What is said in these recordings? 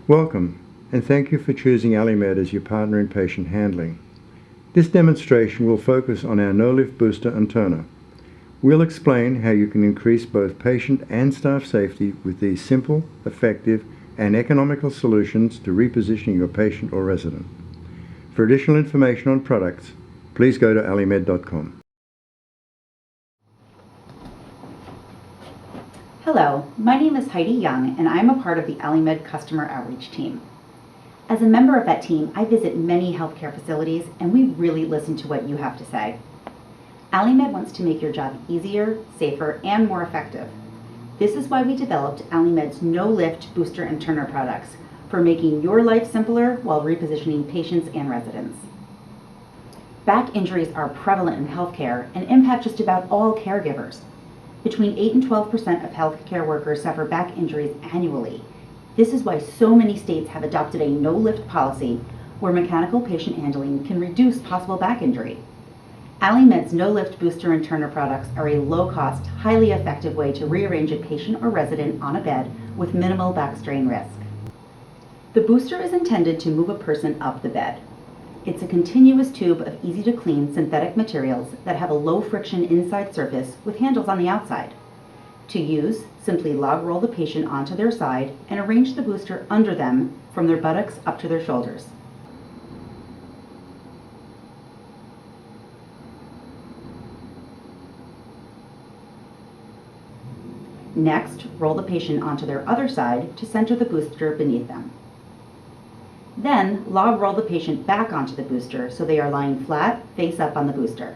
Welcome, and thank you for choosing AliMed as your partner in patient handling. This demonstration will focus on our no-lift booster and turner. We'll explain how you can increase both patient and staff safety with these simple, effective, and economical solutions to repositioning your patient or resident. For additional information on products, please go to alimed.com. Hello, my name is Heidi Young, and I'm a part of the AliMed Customer Outreach team. As a member of that team, I visit many healthcare facilities, and we really listen to what you have to say. AliMed wants to make your job easier, safer, and more effective. This is why we developed AliMed's no-lift booster and turner products for making your life simpler while repositioning patients and residents. Back injuries are prevalent in healthcare and impact just about all caregivers. Between 8 and 12% of healthcare workers suffer back injuries annually. This is why so many states have adopted a no-lift policy where mechanical patient handling can reduce possible back injury. AliMed's no-lift booster and turner products are a low-cost, highly effective way to rearrange a patient or resident on a bed with minimal back strain risk. The booster is intended to move a person up the bed. It's a continuous tube of easy-to-clean synthetic materials that have a low-friction inside surface with handles on the outside. To use, simply log roll the patient onto their side and arrange the booster under them from their buttocks up to their shoulders. Next, roll the patient onto their other side to center the booster beneath them. Then, log roll the patient back onto the booster so they are lying flat, face up on the booster.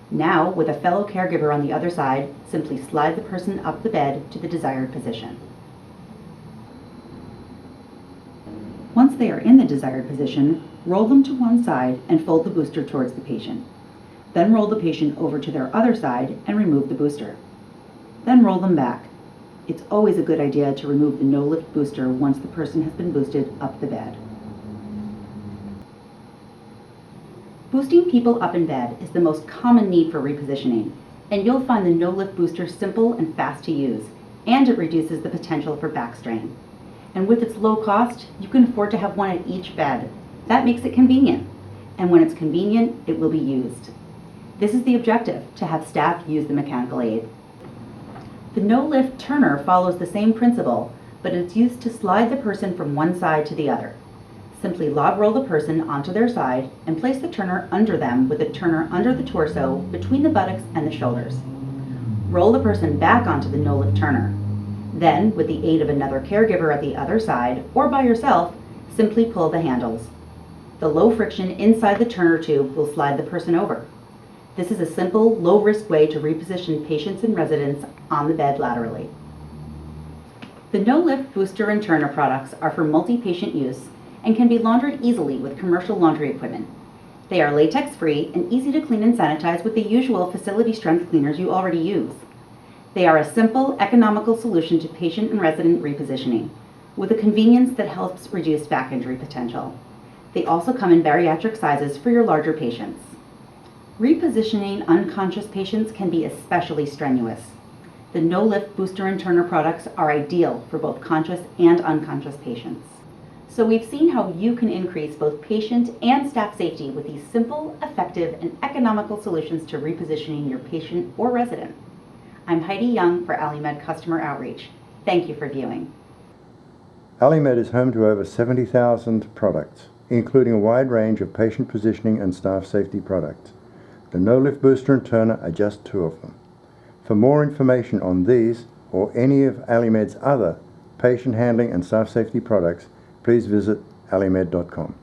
Now, with a fellow caregiver on the other side, simply slide the person up the bed to the desired position. Once they are in the desired position, roll them to one side and fold the booster towards the patient. Then roll the patient over to their other side and remove the booster. Then roll them back. It's always a good idea to remove the no-lift booster once the person has been boosted up the bed. Boosting people up in bed is the most common need for repositioning, and you'll find the no-lift booster simple and fast to use, and it reduces the potential for back strain. And with its low cost, you can afford to have one at each bed. That makes it convenient, and when it's convenient, it will be used. This is the objective, to have staff use the mechanical aid. The no-lift turner follows the same principle, but it's used to slide the person from one side to the other. Simply log roll the person onto their side and place the turner under them with the turner under the torso between the buttocks and the shoulders. Roll the person back onto the no-lift turner. Then, with the aid of another caregiver at the other side or by yourself, simply pull the handles. The low friction inside the turner tube will slide the person over. This is a simple, low-risk way to reposition patients and residents on the bed laterally. The no-lift booster and turner products are for multi-patient use and can be laundered easily with commercial laundry equipment. They are latex-free and easy to clean and sanitize with the usual facility strength cleaners you already use. They are a simple, economical solution to patient and resident repositioning, with a convenience that helps reduce back injury potential. They also come in bariatric sizes for your larger patients. Repositioning unconscious patients can be especially strenuous. The no-lift booster and turner products are ideal for both conscious and unconscious patients. So we've seen how you can increase both patient and staff safety with these simple, effective, and economical solutions to repositioning your patient or resident. I'm Heidi Young for AliMed Customer Outreach. Thank you for viewing. AliMed is home to over 70,000 products, including a wide range of patient positioning and staff safety products. The no-lift booster and turner are just two of them. For more information on these or any of AliMed's other patient handling and staff safety products, please visit alimed.com.